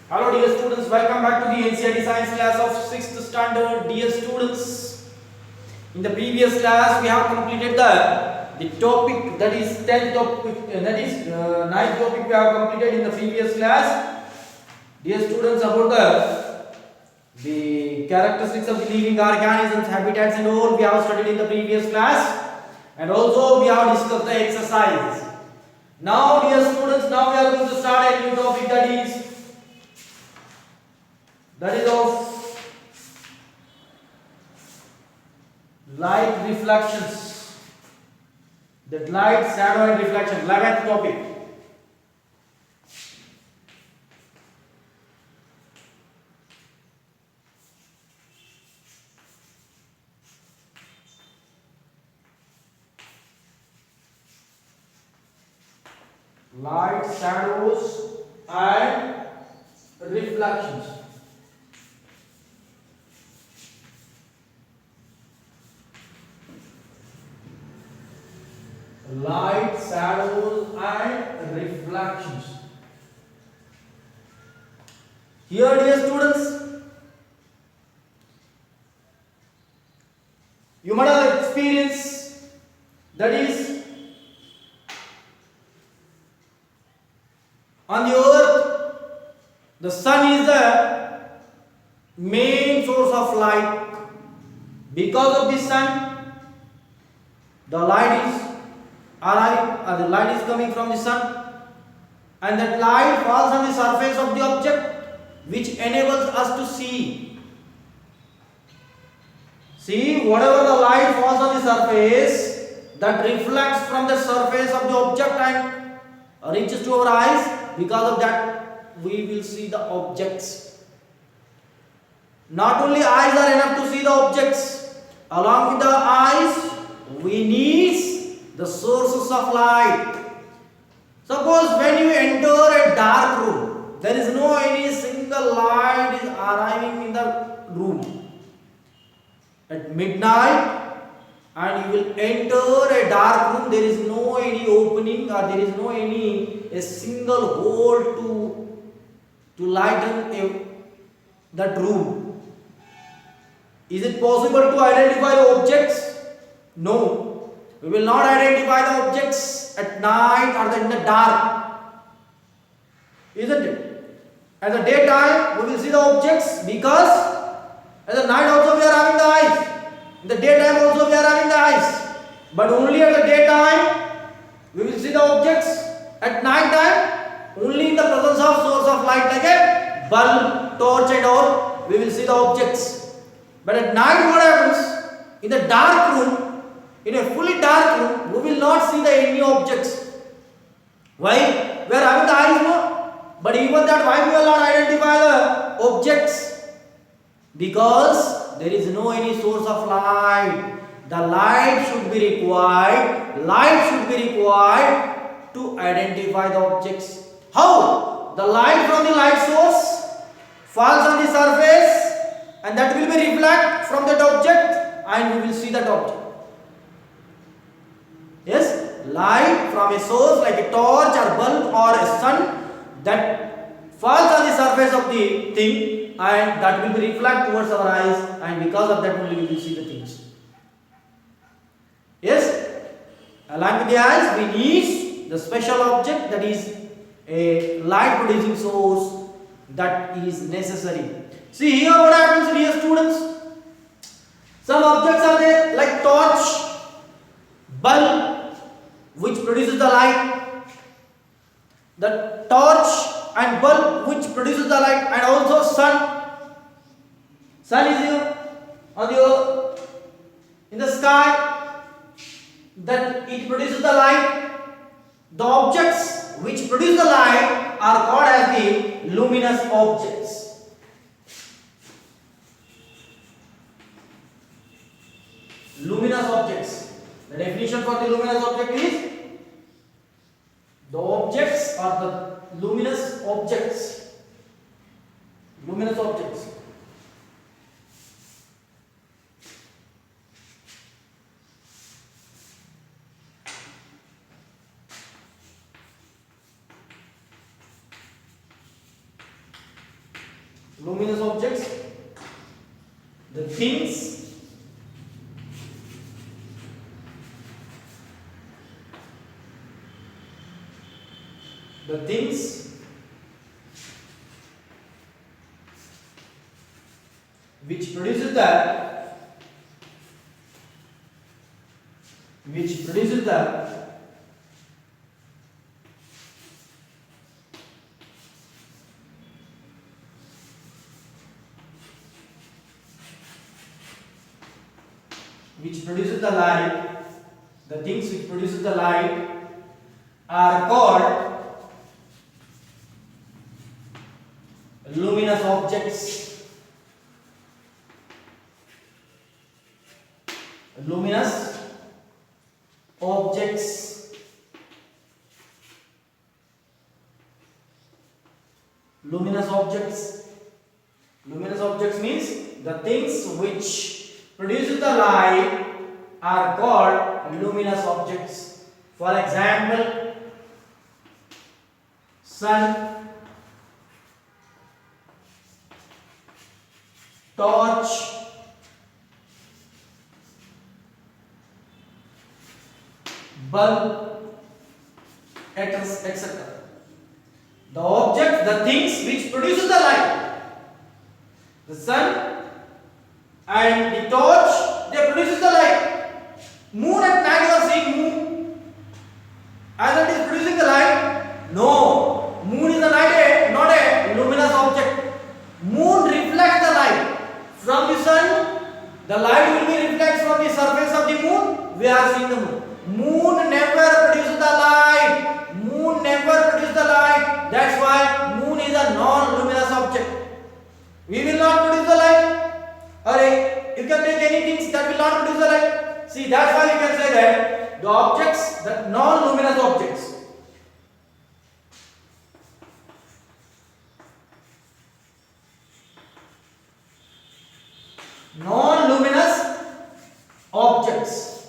Hello dear students, welcome back to the NCERT Science class of 6th standard. Dear students, in the previous class we have completed the topic, that is 10th topic, that is 9th topic we have completed in the previous class. Dear students, about the characteristics of the living organisms, habitats and all we have studied in the previous class, and also we have discussed the exercise. Now dear students, now we are going to start a new topic, that is of light reflections. That light, shadow and reflection, 11th topic. Light, shadows and reflections. Light, shadows and reflections. Here dear students, you might have experienced, that is on the earth the sun is the main source of light. Because of the sun the light is the light is coming from the sun, and that light falls on the surface of the object, which enables us to see. See, whatever the light falls on the surface, that reflects from the surface of the object and reaches to our eyes. Because of that we will see the objects. Not only eyes are enough to see the objects, along with the eyes we need the sources of light. Suppose when you enter a dark room, there is no any single light is arriving in the room. At midnight, and you will enter a dark room, there is no any opening or there is no any a single hole to lighten that room. Is it possible to identify the objects? No. We will not identify the objects at night or in the dark, isn't it? At the daytime we will see the objects, because at the night also we are having the eyes, in the daytime also we are having the eyes, but only at the daytime we will see the objects. At night time only in the presence of source of light like a bulb, torch and all we will see the objects. But at night what happens? In the dark room, in a fully dark room, we will not see the any objects. Why? We are having the eyes, no? But even that, why we will not identify the objects? Because there is no any source of light. The light should be required. Light should be required to identify the objects. How? The light from the light source falls on the surface, and that will be reflect from that object, and we will see that object. Yes, light from a source like a torch or bulb or a sun that falls on the surface of the thing, and that will be reflect towards our eyes, and because of that only we will see the things. Yes, along with the eyes we need the special object, that is a light producing source, that is necessary. See here what happens, dear students. Some objects are there like torch, bulb, which produces the light, the torch and bulb which produces the light, and also sun. Sun is here on the earth, in the sky, that it produces the light. The objects which produce the light are called as the luminous objects. Luminous objects. The definition for the luminous object is, the objects are the luminous objects. Luminous objects. luminous objects, the things which produces the light, the things which produces the light are called luminous objects. Luminous objects. Luminous objects. Luminous objects means the things which produce the light are called luminous objects. For example, sun, torch, bulb, etc. The objects, the things which produce the light, the sun and the torch, they produce the light. Moon at night, you are seeing moon as it is producing the light. No, moon is not a luminous object. Moon reflects the light from the sun. The light will be reflected from the surface of the moon. We are seeing the moon. Moon never produces the light. Moon never produces the light. That's why moon is a non-luminous object. We will not produce the light. Or you can take any things that will not produce the light. See, that's why you can say that the objects, the non-luminous objects. Non-luminous objects.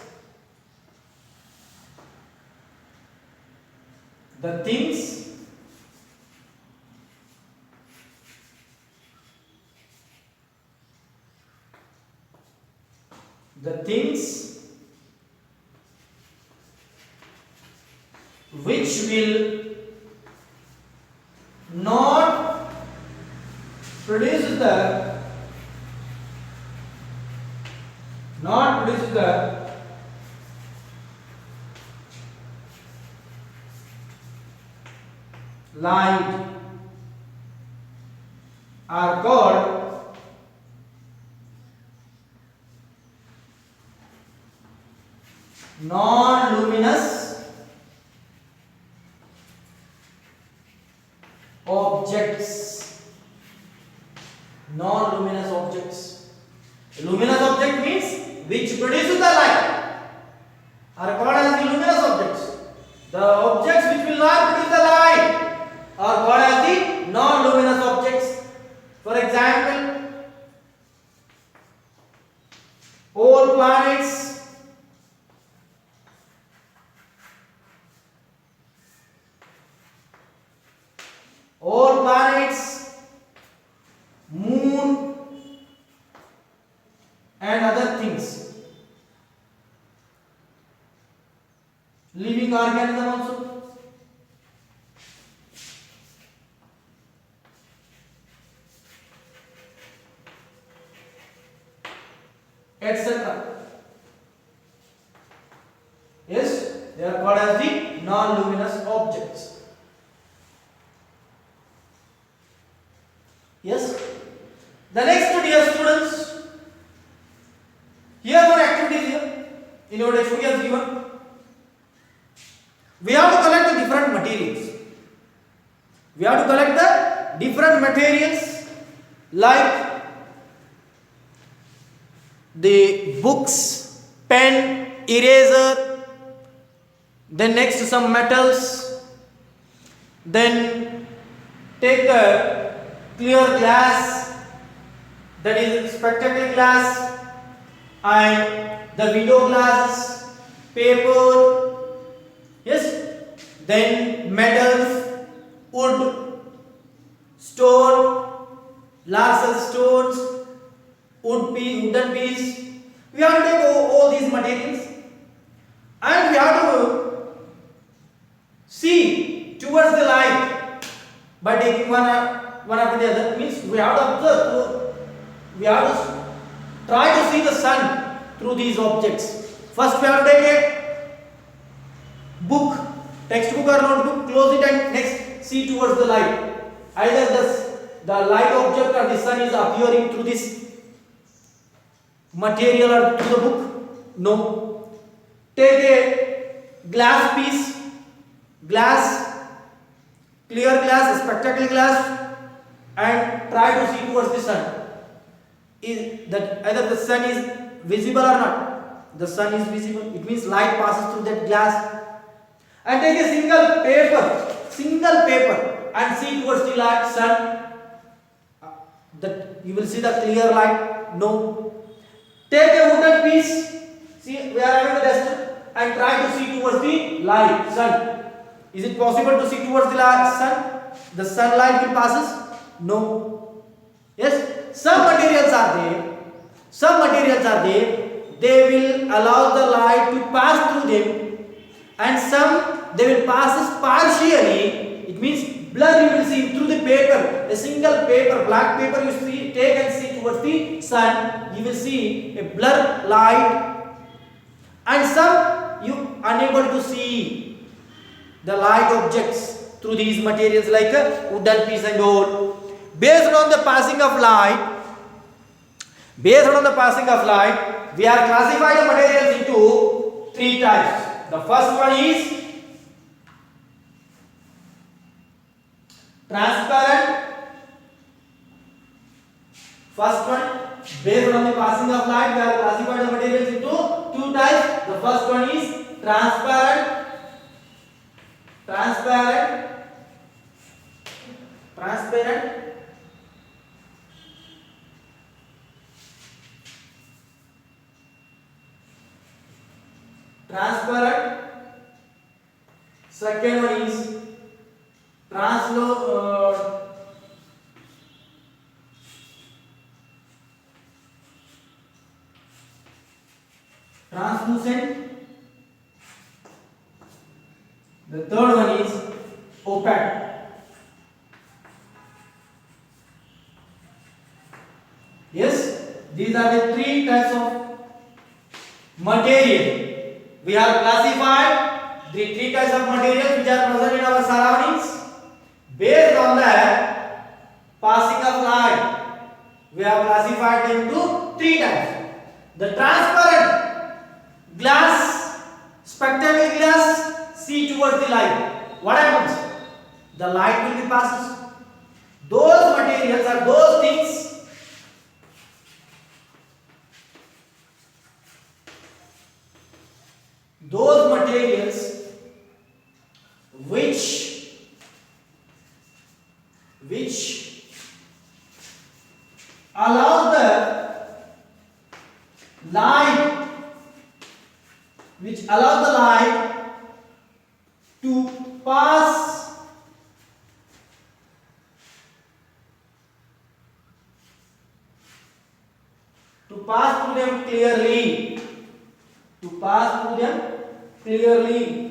The things which will not produce the light are called non-luminous objects. Non-luminous objects. Luminous object means which produces the light are called as the luminous objects. The objects which will not produce the light are called as the non-luminous objects. For example, all planets, moon and other things, living organism also. Etc. Yes, they are called as the non-luminous objects. Yes. The next, dear students, here one activity is here in your textbook is given. We have to collect the different materials. We have to collect the different materials like the books, pen, eraser, then next some metals, then take a clear glass, that is spectacle glass, and the window glasses, paper, yes, then metals, wood, stone, large size stones, wooden piece. We have to take all these materials and we have to see towards the light by taking one after the other. Means we have to observe, we have to try to see the sun through these objects. First we have to take a book, textbook or notebook, close it and next see towards the light. Either the light object or the sun is appearing through this material or through the book. No. Take a glass piece, clear glass, spectacle glass, and try to see towards the sun. Is that either the sun is visible or not? The sun is visible. It means light passes through that glass. And take a single paper, and see towards the light sun. That you will see the clear light. No. Take a wooden piece. See, we are having a duster, and try to see towards the light sun. Is it possible to see towards the sun? The sunlight will passes? No. Yes. Some materials are there. They will allow the light to pass through them, and some they will pass partially. It means blur you will see through the paper. A single paper, black paper you see, take and see towards the sun. You will see a blur light, and some you unable to see the light objects through these materials like a wooden piece and all. Based on the passing of light, we are classifying the materials into three types. The first one is transparent. First one, based on the passing of light, we are classifying the materials into two types. The first one is transparent. Second one is translucent. The third one is opaque. Yes, these are the three types of material. We have classified the three types of materials which are present in our surroundings based on the passing of light. We have classified them into three types. The transparent glass, spectacle glass, see towards the light. What happens? The light will be passes. Those materials are those things which allow the light to pass through them clearly.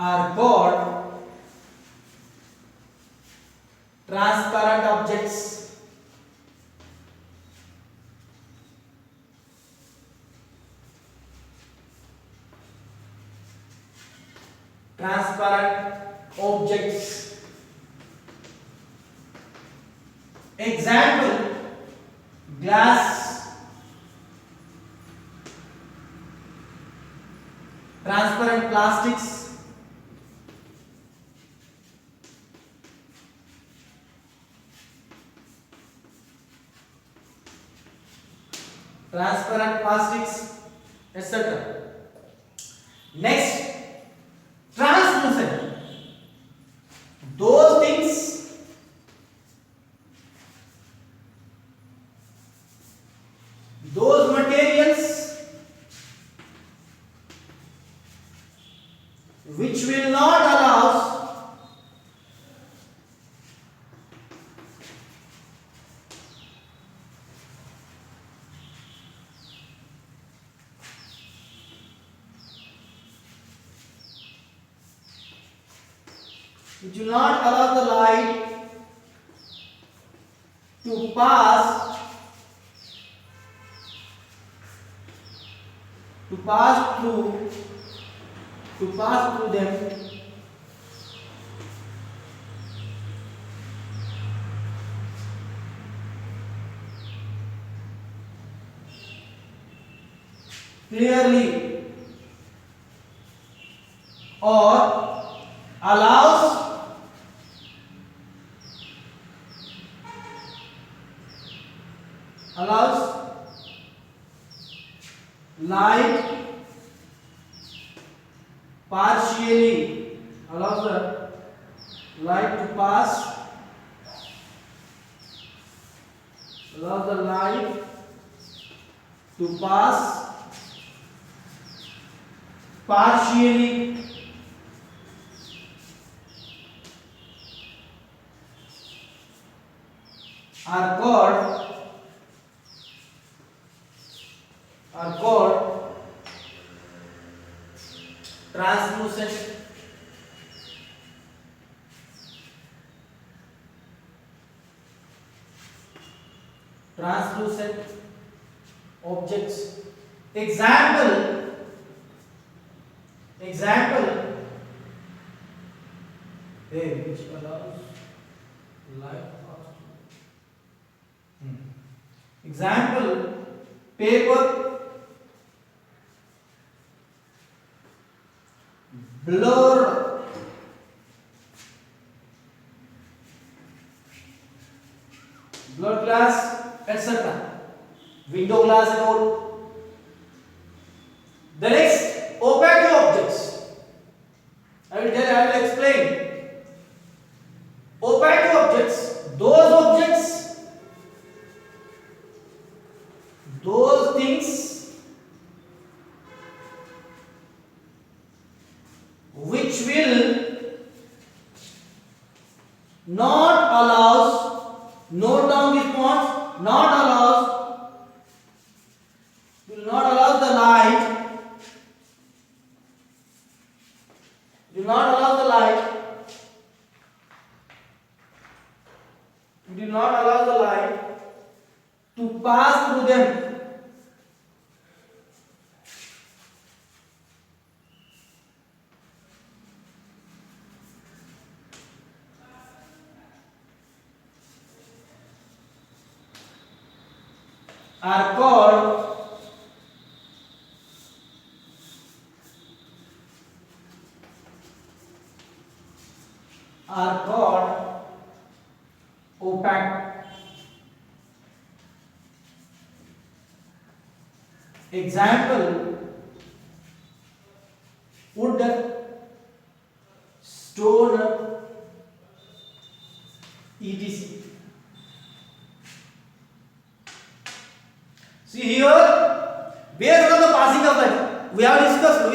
Are called transparent objects. Example: glass, transparent plastics, etc. Next, translucent. Those things which will not allow the light to pass through them clearly or allows light partially, allows the light to pass, allows the light to pass partially are called translucent. Translucent objects. Example, which allows light pass. Example, paper, blurred, glass, etc. Window glass and all. The next, opaque objects. I will explain. Opaque objects, those things which will not allows, note down these points, will not allow the light, will not allow the light to pass through them. Are called opaque. Example, wood, stone, etc. See here, based on the passing of light, we have discussed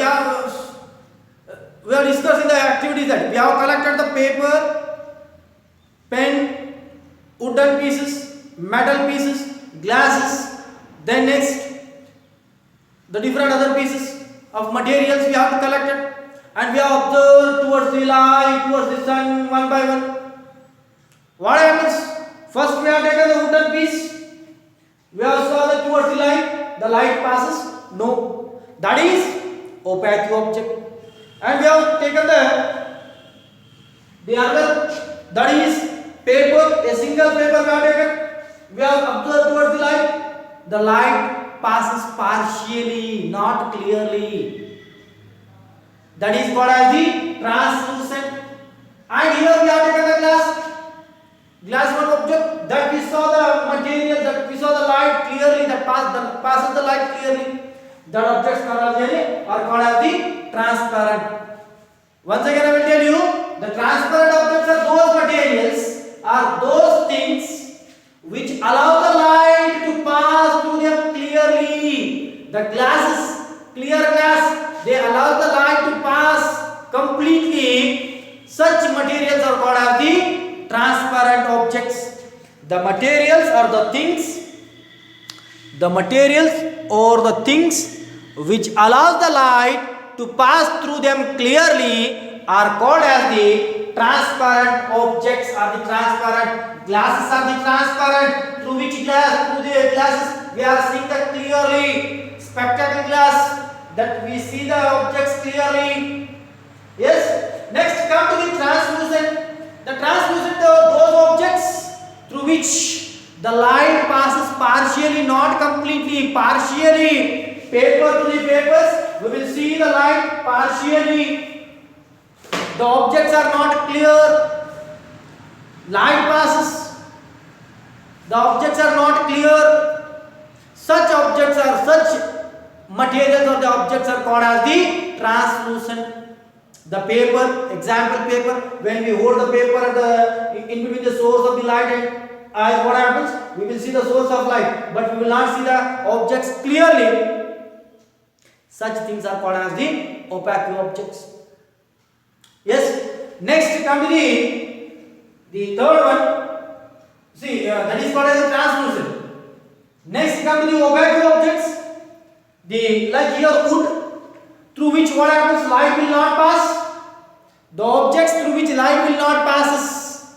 in the activities that we have collected the paper, pen, wooden pieces, metal pieces, glasses, then next the different other pieces of materials we have collected, and we have observed towards the light, towards the sun, one by one. What happens? First we have taken the wooden piece. We have saw that towards the light passes. No, that is opaque object. And we have taken the other, that is paper, a single paper we have taken. We have observed towards the light passes partially, not clearly. That is called as the translucent. And here we have taken the glass one object, that we saw the material, that we saw the light clearly, that passes the light clearly. That objects are called as the transparent. Once again I will tell you, the transparent objects are those materials, are those things which allow the light to pass through them clearly. The glasses, clear glass, they allow the light to pass completely. Such materials are called as the transparent objects. The materials or the things which allows the light to pass through them clearly are called as the transparent objects are the transparent, glasses are the transparent. Through which glass? Through the glasses we are seeing that clearly. Spectacle glass, that we see the objects clearly. Yes. Next, come to the translucent. The translucent are those objects through which the light passes partially, not completely, partially. Paper to the papers, we will see the light partially. The objects are not clear. Light passes. The objects are not clear. Such objects are, such materials or the objects are called as the translucent. The paper, example paper, when we hold the paper at the in between the source of the light and eyes, what happens? We will see the source of light, but we will not see the objects clearly. Such things are called as the opaque objects. Yes. Next, come to the third one. See, that is called as the translucent. Next, come to the opaque objects. The like here wood, through which what happens? Light will not pass. The objects through which light will not passes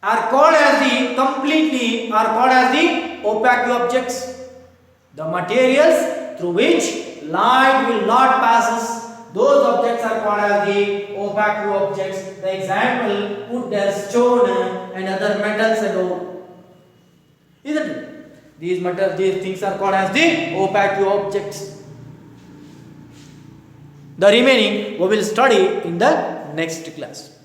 are called as the completely are called as the opaque objects. The materials through which light will not passes, those objects are called as the opaque objects. The example, wood, stone, and other metals and all. Isn't it? These metals, these things are called as the opaque objects. The remaining we will study in the next class.